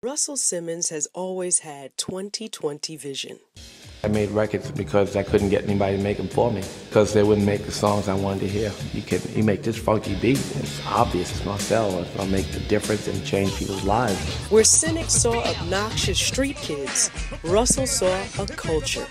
Russell Simmons has always had 20/20 vision. I made records because I couldn't get anybody to make them for me, because they wouldn't make the songs I wanted to hear. You make this funky beat, it's obvious, it's my style. I'll make the difference and change people's lives. Where cynics saw obnoxious street kids, Russell saw a culture.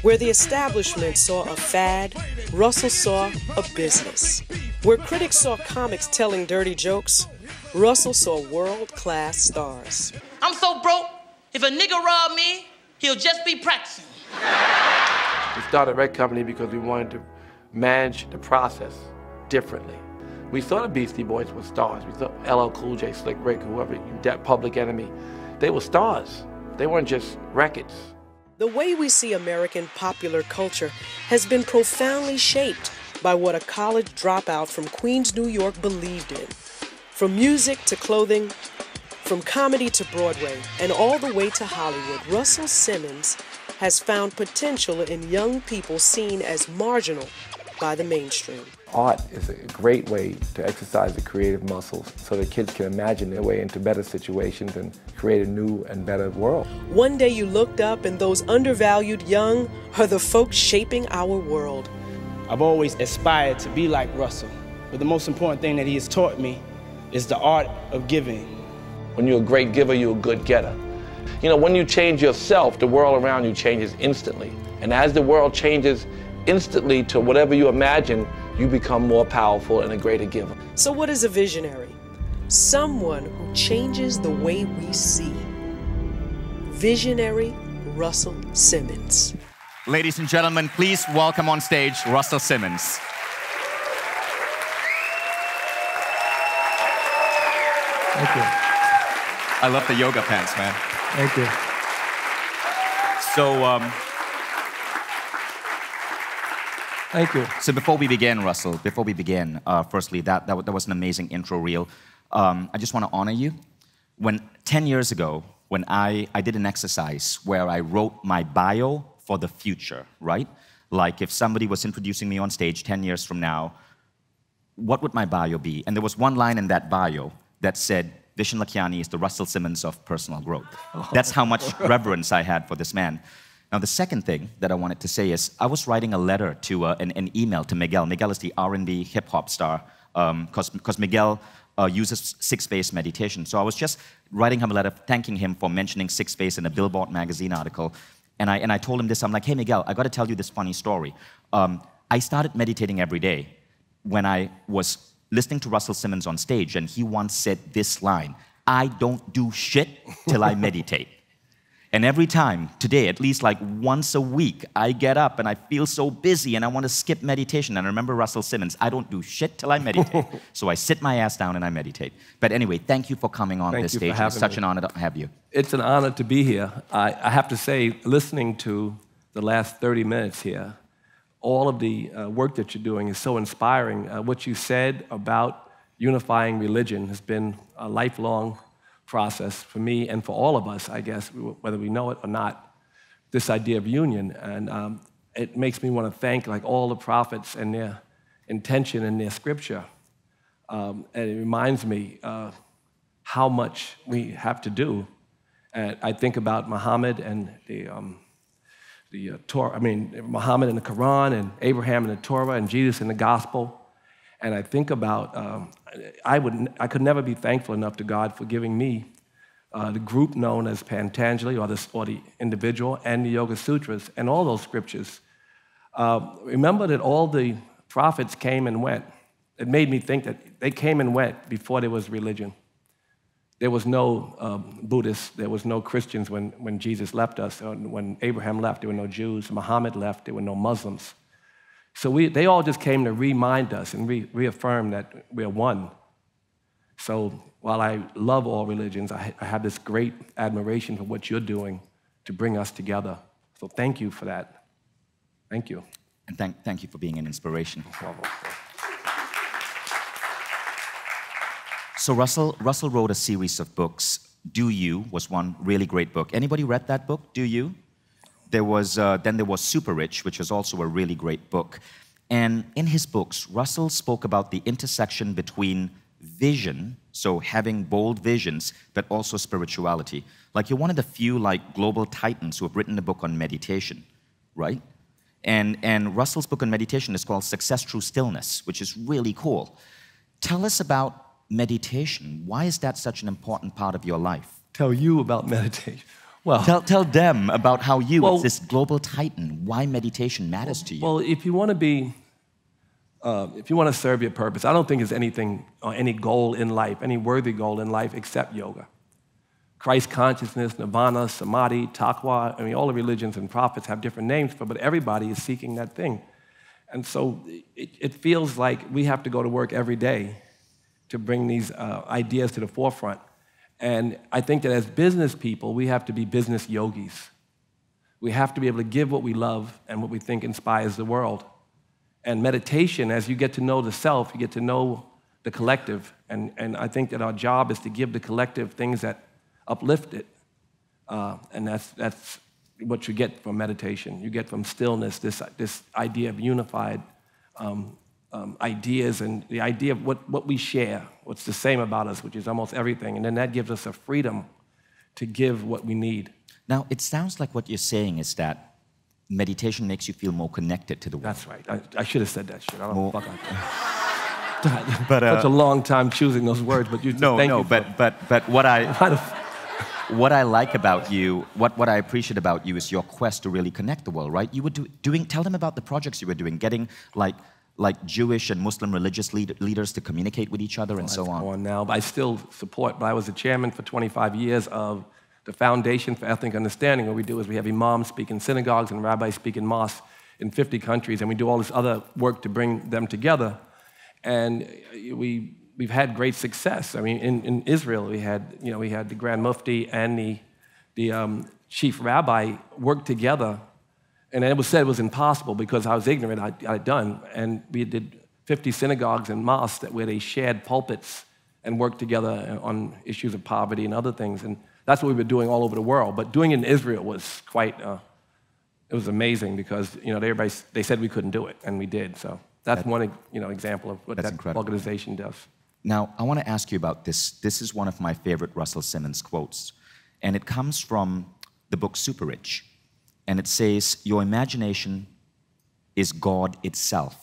Where the establishment saw a fad, Russell saw a business. Where critics saw comics telling dirty jokes, Russell saw world-class stars. I'm so broke, if a nigga rob me, he'll just be practicing. We started a record company because we wanted to manage the process differently. We thought the Beastie Boys were stars. We thought LL Cool J, Slick Rick, whoever, Public Enemy, they were stars. They weren't just records. The way we see American popular culture has been profoundly shaped by what a college dropout from Queens, New York believed in. From music to clothing, from comedy to Broadway, and all the way to Hollywood, Russell Simmons has found potential in young people seen as marginal by the mainstream. Art is a great way to exercise the creative muscles so that kids can imagine their way into better situations and create a new and better world. One day you looked up and those undervalued young are the folks shaping our world. I've always aspired to be like Russell, but the most important thing that he has taught me is the art of giving. When you're a great giver, you're a good getter. You know, when you change yourself, the world around you changes instantly. And as the world changes instantly to whatever you imagine, you become more powerful and a greater giver. So what is a visionary? Someone who changes the way we see. Visionary Russell Simmons. Ladies and gentlemen, please welcome on stage Russell Simmons. Thank you. I love the yoga pants, man. Thank you. Thank you. So before we begin, Russell, firstly, that was an amazing intro reel. I just want to honor you. 10 years ago, when I did an exercise where I wrote my bio for the future, right? Like if somebody was introducing me on stage 10 years from now, what would my bio be? And there was one line in that bio that said, Vishen Lakhiani is the Russell Simmons of personal growth. That's how much reverence I had for this man. Now, the second thing that I wanted to say is I was writing a letter to an email to Miguel. Miguel is the R&B hip-hop star because Miguel uses six-phase meditation. So I was just writing him a letter thanking him for mentioning six-phase in a Billboard magazine article. And I told him this. I'm like, hey, Miguel, I got to tell you this funny story. I started meditating every day when I was listening to Russell Simmons on stage, and he once said this line, I don't do shit till I meditate. And every time, today, at least like once a week, I get up and I feel so busy and I want to skip meditation. And I remember Russell Simmons, I don't do shit till I meditate. So I sit my ass down and I meditate. But anyway, thank you for coming on this stage. It's such an honor to have you. It's an honor to be here. I have to say, listening to the last 30 minutes here, all of the work that you're doing is so inspiring. What you said about unifying religion has been a lifelong process for me and for all of us, I guess, whether we know it or not, this idea of union. And it makes me want to thank like all the prophets and their intention and their scripture. And it reminds me how much we have to do. And I think about Muhammad and the Torah, Muhammad and the Quran, and Abraham and the Torah, and Jesus and the gospel. And I think about, I could never be thankful enough to God for giving me the group known as Pantanjali, or the individual, and the Yoga Sutras, and all those scriptures. Remember that all the prophets came and went. It made me think that they came and went before there was religion. There was no Buddhists, there was no Christians when Jesus left us. When Abraham left, there were no Jews. Muhammad left, there were no Muslims. So they all just came to remind us and reaffirm that we're one. So while I love all religions, I have this great admiration for what you're doing to bring us together. So thank you for that. Thank you. And thank you for being an inspiration. So Russell wrote a series of books. Do You was one really great book. Anybody read that book, Do You? Then there was Super Rich, which was also a really great book. And in his books, Russell spoke about the intersection between vision So having bold visions, but also spirituality. Like you're one of the few like global titans who have written a book on meditation, right? And Russell's book on meditation is called Success Through Stillness, which is really cool. Tell us about meditation. Why is that such an important part of your life? Tell you about meditation. Well, tell them about how you, as this global titan, why meditation matters to you. Well, if you want to be, if you want to serve your purpose, I don't think there's anything or any goal in life, any worthy goal in life except yoga. Christ consciousness, nirvana, samadhi, taqwa, I mean, all the religions and prophets have different names for it, but everybody is seeking that thing. And so it feels like we have to go to work every day to bring these ideas to the forefront. And I think that as business people, we have to be business yogis. We have to be able to give what we love and what we think inspires the world. And meditation, as you get to know the self, you get to know the collective. And I think that our job is to give the collective things that uplift it. And that's what you get from meditation. You get from stillness, this idea of unified ideas and the idea of what we share, what's the same about us, which is almost everything. And then that gives us a freedom to give what we need. Now, it sounds like what you're saying is that meditation makes you feel more connected to the world. That's right. I should have said that shit. I don't know what the fuck I But such a long time choosing those words, but you just but what I like about you, what I appreciate about you is your quest to really connect the world, right? You were tell them about the projects you were doing, getting like Jewish and Muslim religious leaders to communicate with each other and so on. Now, but I still support, but I was the chairman for 25 years of the Foundation for Ethnic Understanding. What we do is we have imams speak in synagogues and rabbis speak in mosques in 50 countries, and we do all this other work to bring them together. And we've had great success. I mean, in Israel, we had the Grand Mufti and the chief rabbi work together. And it was said it was impossible because I was ignorant, I'd done. And we did 50 synagogues and mosques where they shared pulpits and worked together on issues of poverty and other things. And that's what we were doing all over the world. But doing it in Israel was quite, it was amazing because, they said we couldn't do it, and we did. So that's one, example of what that incredible organization does. Now, I want to ask you about this. This is one of my favorite Russell Simmons quotes. And it comes from the book Super Rich. And it says, your imagination is God itself.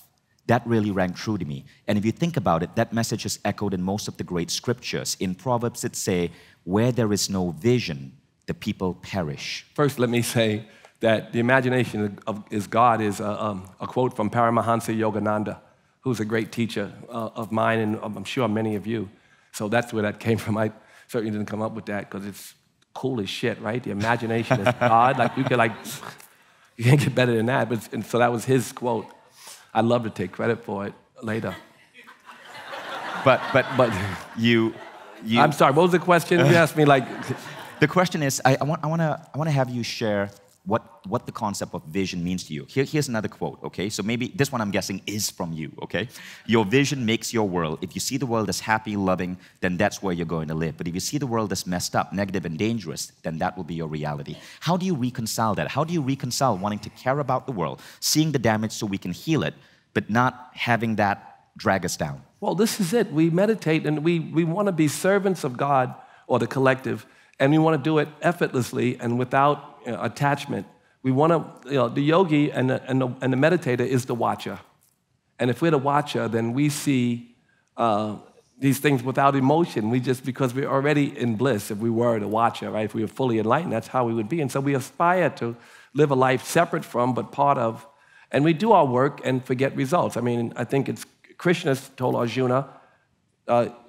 That really rang true to me. And if you think about it, that message is echoed in most of the great scriptures. In Proverbs, it says, where there is no vision, the people perish. First, let me say that the imagination is God is a quote from Paramahansa Yogananda, who's a great teacher of mine, and I'm sure many of you. So that's where that came from. I certainly didn't come up with that because it's cool as shit, right? The imagination is God. You can't get better than that. And so that was his quote. I'd love to take credit for it later. But you. I'm sorry. What was the question? You asked me The question is, I want to have you share what the concept of vision means to you. Here's another quote, okay? So maybe this one I'm guessing is from you, okay? Your vision makes your world. If you see the world as happy, loving, then that's where you're going to live. But if you see the world as messed up, negative, and dangerous, then that will be your reality. How do you reconcile that? How do you reconcile wanting to care about the world, seeing the damage so we can heal it, but not having that drag us down? Well, this is it. We meditate and we want to be servants of God or the collective, and we want to do it effortlessly and without attachment. We want to, the yogi and the meditator is the watcher. And if we're the watcher, then we see these things without emotion. Because we're already in bliss if we were the watcher, right? If we were fully enlightened, that's how we would be. And so we aspire to live a life separate from, but part of, and we do our work and forget results. I mean, I think it's Krishna told Arjuna,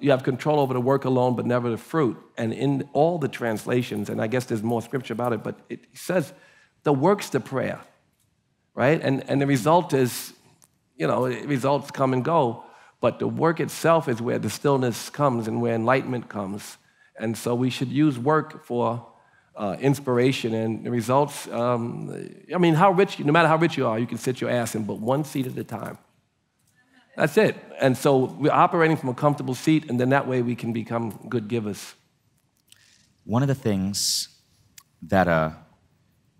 you have control over the work alone, but never the fruit. And in all the translations, and I guess there's more scripture about it, but it says the work's the prayer, right? And the result is, results come and go, but the work itself is where the stillness comes and where enlightenment comes. And so we should use work for inspiration and the results. No matter how rich you are, you can sit your ass in, but one seat at a time. That's it. And so we're operating from a comfortable seat, and then that way we can become good givers. One of the things that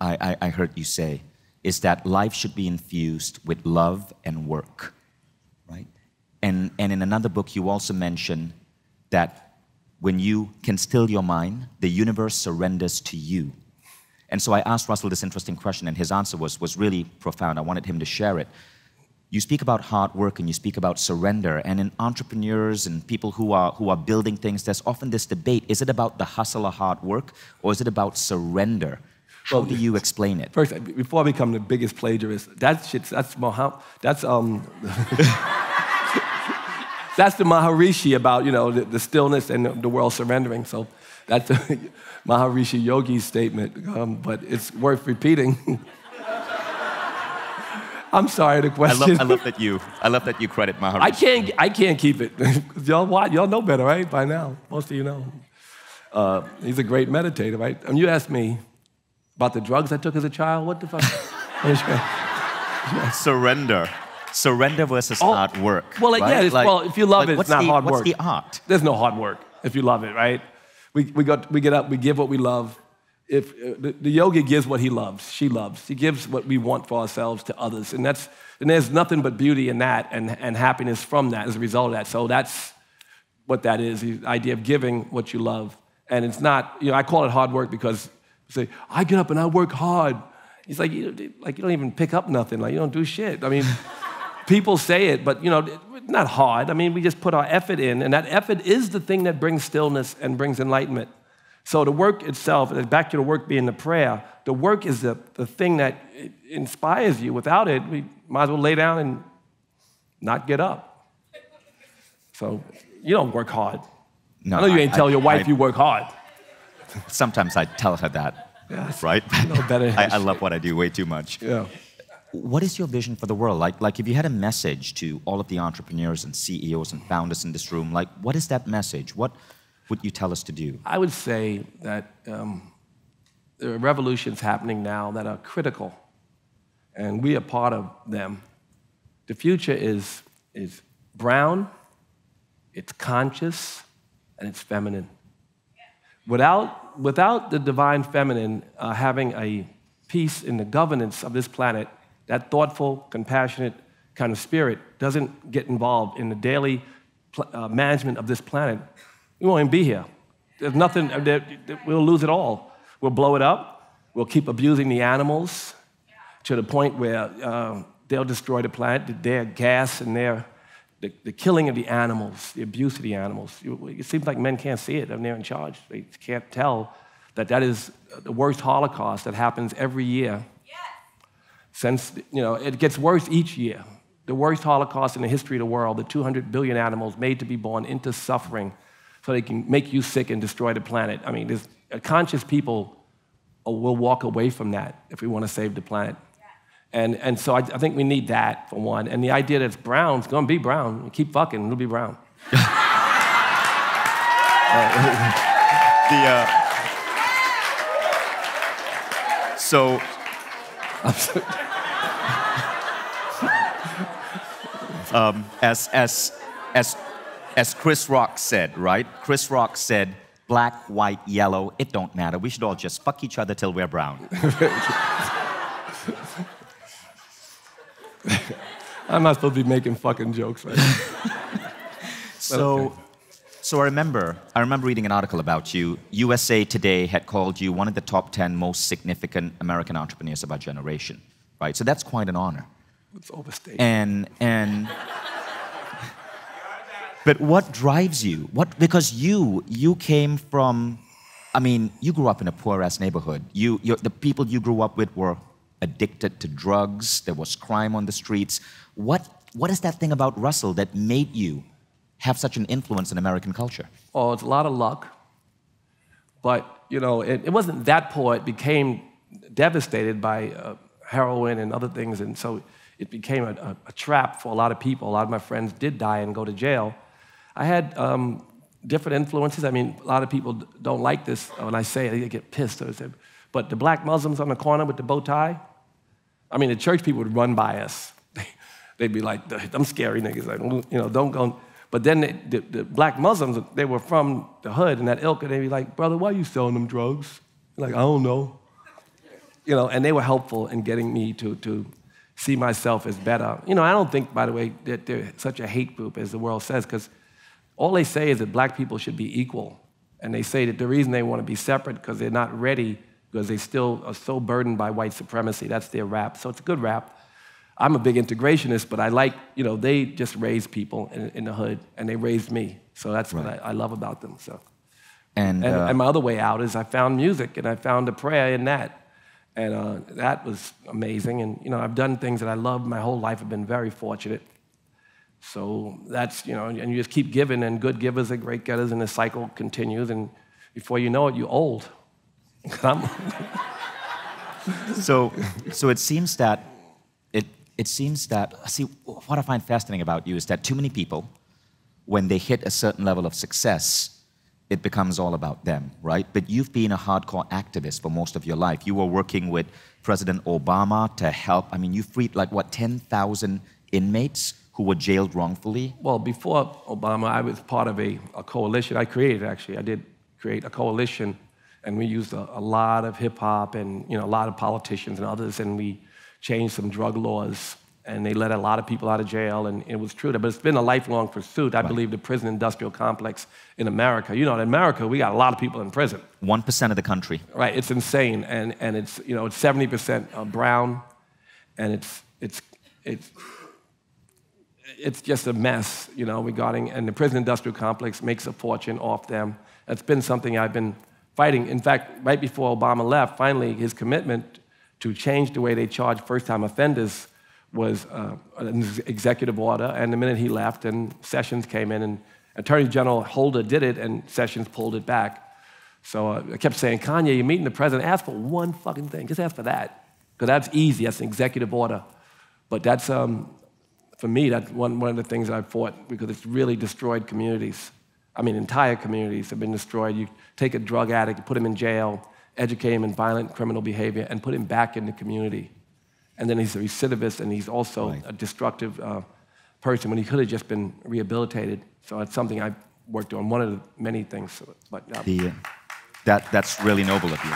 I heard you say is that life should be infused with love and work, right? And in another book, you also mentioned that when you can still your mind, the universe surrenders to you. And so I asked Russell this interesting question, and his answer was really profound. I wanted him to share it. You speak about hard work and you speak about surrender, and in entrepreneurs and people who are building things, there's often this debate: is it about the hustle or hard work, or is it about surrender? How do you explain it? First, before I become the biggest plagiarist, that's the Maharishi about, the stillness and the world surrendering. So that's Maharishi Yogi's statement, but it's worth repeating. I'm sorry, the question. I love that you credit Maharishi. I can't keep it. Y'all know better, right? By now, most of you know. He's a great meditator, right? And you asked me about the drugs I took as a child. What the fuck? Surrender versus hard work. Well, right? If you love it, it's not hard work. What's the art? There's no hard work if you love it, right? We get up, we give what we love. If the yogi gives what he loves, she loves. He gives what we want for ourselves to others, and there's nothing but beauty in that and happiness from that as a result of that. So that's what that is, the idea of giving what you love. And it's not, I call it hard work because say, I get up and I work hard. He's like you don't even pick up nothing, like you don't do shit. I mean, people say it, but not hard. I mean, we just put our effort in, and that effort is the thing that brings stillness and brings enlightenment. So the work itself, back to the work being the prayer, the work is the thing that inspires you. Without it, we might as well lay down and not get up. So you don't work hard. No, I know you ain't tell your wife you work hard. Sometimes I tell her that, yes. right? Better. I love what I do way too much. Yeah. What is your vision for the world? Like if you had a message to all of the entrepreneurs and CEOs and founders in this room, what is that message? What would you tell us to do? I would say that there are revolutions happening now that are critical, and we are part of them. The future is brown, it's conscious, and it's feminine. Without the divine feminine having a piece in the governance of this planet, that thoughtful, compassionate kind of spirit doesn't get involved in the daily management of this planet, we won't even be here. There's nothing, we'll lose it all. We'll blow it up, we'll keep abusing the animals to the point where they'll destroy the planet, their gas and the killing of the animals, the abuse of the animals. It seems like men can't see it, and they're in charge. They can't tell that is the worst Holocaust that happens every year. Yes. Since, it gets worse each year. The worst Holocaust in the history of the world, the 200 billion animals made to be born into suffering so they can make you sick and destroy the planet. I mean, conscious people will walk away from that if we want to save the planet. And so I think we need that, for one. And the idea that it's brown, it's going to be brown. Keep fucking, it'll be brown. So... as Chris Rock said, right? Chris Rock said, black, white, yellow, it don't matter. We should all just fuck each other till we're brown. I'm not supposed to be making fucking jokes, right? So I remember reading an article about you. USA Today had called you one of the top 10 most significant American entrepreneurs of our generation, right? So that's quite an honor. It's overstated. But what drives you? Because you came from, you grew up in a poor-ass neighborhood. The people you grew up with were addicted to drugs. There was crime on the streets. What is that thing about Russell that made you have such an influence in American culture? Oh, it's a lot of luck. But, it wasn't that poor. It became devastated by heroin and other things, and so it became a trap for a lot of people. A lot of my friends did die and go to jail. I had different influences. A lot of people don't like this when I say it. They get pissed. But the black Muslims on the corner with the bow tie, the church people would run by us. They'd be like, them scary niggas, don't go. But then the black Muslims, they were from the hood and that ilk, and they'd be like, brother, why are you selling them drugs? Like, I don't know. And they were helpful in getting me to see myself as better. I don't think, by the way, that they're such a hate group as the world says, because all they say is that black people should be equal. And they say that the reason they want to be separate because they're not ready, because they still are so burdened by white supremacy. That's their rap. So it's a good rap. I'm a big integrationist, but I like, they just raise people in the hood, and they raised me. So that's what I love about them. So. And my other way out is I found music, and I found a prayer in that. And that was amazing. And, I've done things that I love my whole life. I've been very fortunate. So that's, and you just keep giving, and good givers are great getters, and the cycle continues. And before you know it, you're old. So it seems that, see, what I find fascinating about you is that too many people, when they hit a certain level of success, it becomes all about them, right? But you've been a hardcore activist for most of your life. You were working with President Obama to help. I mean, you freed 10,000 inmates who were jailed wrongfully? Well, before Obama, I was part of a coalition. I created, actually. I did create a coalition, and we used a lot of hip-hop and a lot of politicians and others, and we changed some drug laws, and they let a lot of people out of jail, and it was true. But it's been a lifelong pursuit. I believe the prison industrial complex in America, in America, we got a lot of people in prison. 1% of the country. Right, it's insane, and it's, it's 70% brown, and it's just a mess, regarding, and the prison industrial complex makes a fortune off them. That's been something I've been fighting. In fact, right before Obama left, finally, his commitment to change the way they charge first-time offenders was an executive order, and the minute he left, and Sessions came in, and Attorney General Holder did it, and Sessions pulled it back. So I kept saying, Kanye, you're meeting the president, ask for one fucking thing, just ask for that, because that's easy, that's an executive order. But that's, for me, that's one of the things I fought, because it's really destroyed communities. I mean, entire communities have been destroyed. You take a drug addict, you put him in jail, educate him in violent criminal behavior, and put him back in the community. And then he's a recidivist, and he's also a destructive person when he could have just been rehabilitated. So it's something I've worked on, one of the many things. But that's really noble of you.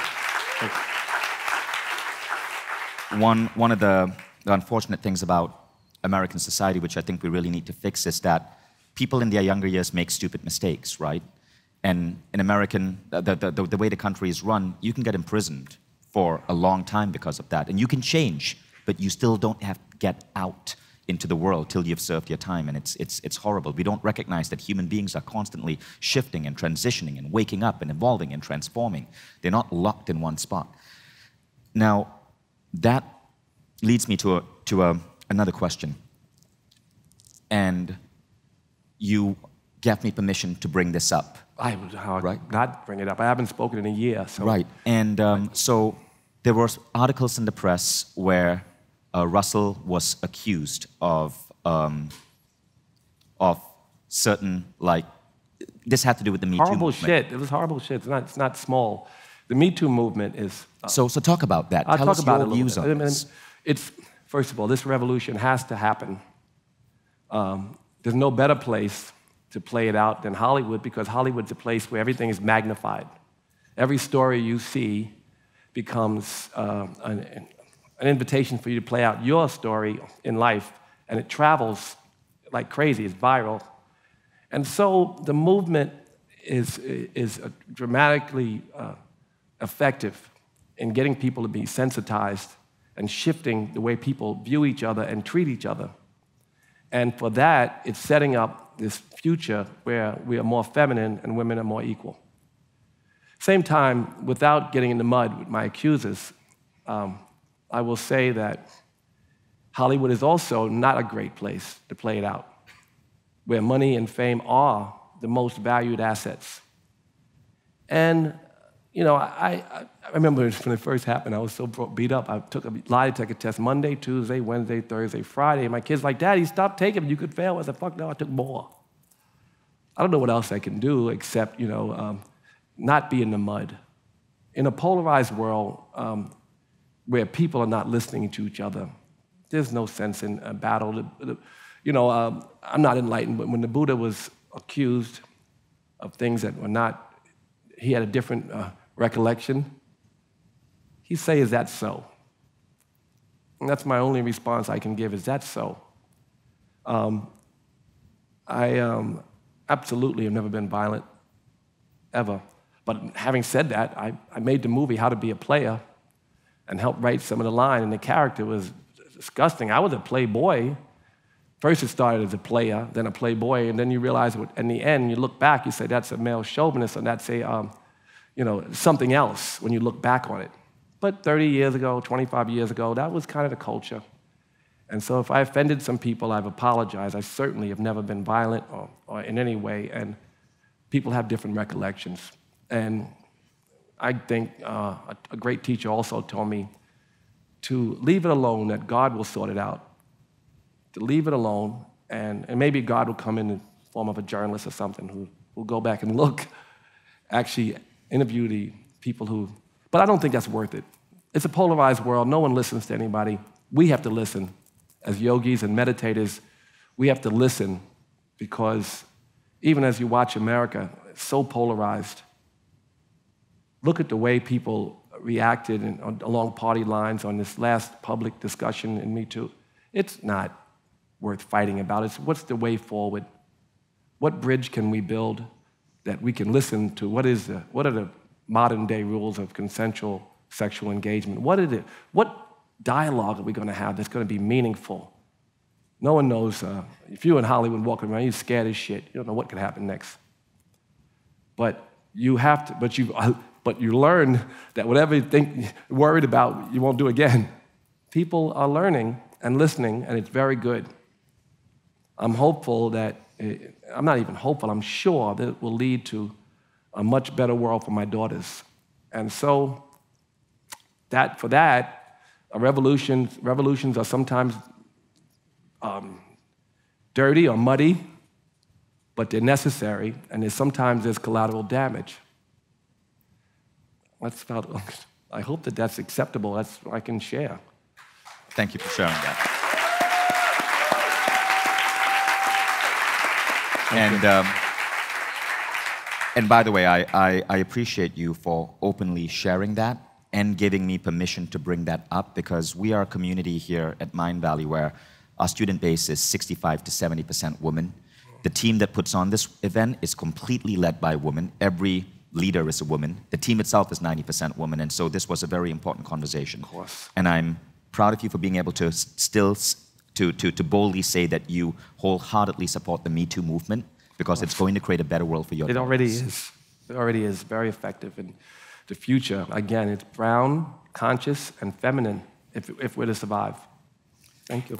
One of the unfortunate things about American society, which I think we really need to fix, is that people in their younger years make stupid mistakes, right? And in American, the way the country is run, you can get imprisoned for a long time because of that. And you can change, but you still don't have to get out into the world till you've served your time, and it's horrible. We don't recognize that human beings are constantly shifting and transitioning and waking up and evolving and transforming. They're not locked in one spot. Now, that leads me to another question. And you gave me permission to bring this up. I would not bring it up. I haven't spoken in a year. So. Right, and so there were articles in the press where Russell was accused of certain, this had to do with the Me Too movement. Horrible shit. It was horrible shit. It's not small. The Me Too movement is... So talk about that. Tell us your views on this. First of all, this revolution has to happen. There's no better place to play it out than Hollywood, because Hollywood's a place where everything is magnified. Every story you see becomes an invitation for you to play out your story in life, and it travels like crazy. It's viral. And so the movement is dramatically effective in getting people to be sensitized and shifting the way people view each other and treat each other. And for that, it's setting up this future where we are more feminine and women are more equal. Same time, without getting in the mud with my accusers, I will say that Hollywood is also not a great place to play it out, where money and fame are the most valued assets. And, I remember when it first happened, I was so beat up. I took a lie detector test Monday, Tuesday, Wednesday, Thursday, Friday. My kid's like, Daddy, stop taking them. You could fail. I said, fuck no, I took more. I don't know what else I can do except, not be in the mud. In a polarized world where people are not listening to each other, there's no sense in a battle. I'm not enlightened, but when the Buddha was accused of things that were not, he had a different recollection, he'd say, is that so? And that's my only response I can give, is that so? I absolutely have never been violent, ever. But having said that, I made the movie How to Be a Player and helped write some of the line, and the character was disgusting. I was a playboy. First it started as a player, then a playboy, and then you realize in the end, you look back, you say that's a male chauvinist, and that's a, something else when you look back on it. But 30 years ago, 25 years ago, that was kind of the culture. And so if I offended some people, I've apologized. I certainly have never been violent or in any way, and people have different recollections. And I think a great teacher also told me to leave it alone, that God will sort it out. To leave it alone, and maybe God will come in the form of a journalist or something who will go back and look, actually interview the people who, but I don't think that's worth it. It's a polarized world. No one listens to anybody. We have to listen. As yogis and meditators, we have to listen, because even as you watch America, it's so polarized. Look at the way people reacted along party lines on this last public discussion in Me Too. It's not worth fighting about. It's what's the way forward? What bridge can we build that we can listen to? What are the modern day rules of consensual sexual engagement? What dialogue are we going to have that's going to be meaningful? No one knows. If you're in Hollywood walking around, you're scared as shit. You don't know what could happen next. But you have to. But you learn that whatever you think you're worried about, you won't do again. People are learning and listening, and it's very good. I'm hopeful that, I'm not even hopeful, I'm sure that it will lead to a much better world for my daughters. And so, revolutions are sometimes dirty or muddy, but they're necessary, and sometimes there's collateral damage. I hope that that's acceptable. That's what I can share. Thank you for sharing that. And by the way, I appreciate you for openly sharing that and giving me permission to bring that up, because we are a community here at Mindvalley where our student base is 65 to 70% women. The team that puts on this event is completely led by women. Every leader is a woman. The team itself is 90% women, and so this was a very important conversation. Of course. And I'm proud of you for being able to still to boldly say that you wholeheartedly support the Me Too movement, because it's going to create a better world for your daughters. It already is. It already is very effective. And the future, again, it's brown, conscious, and feminine if we're to survive. Thank you.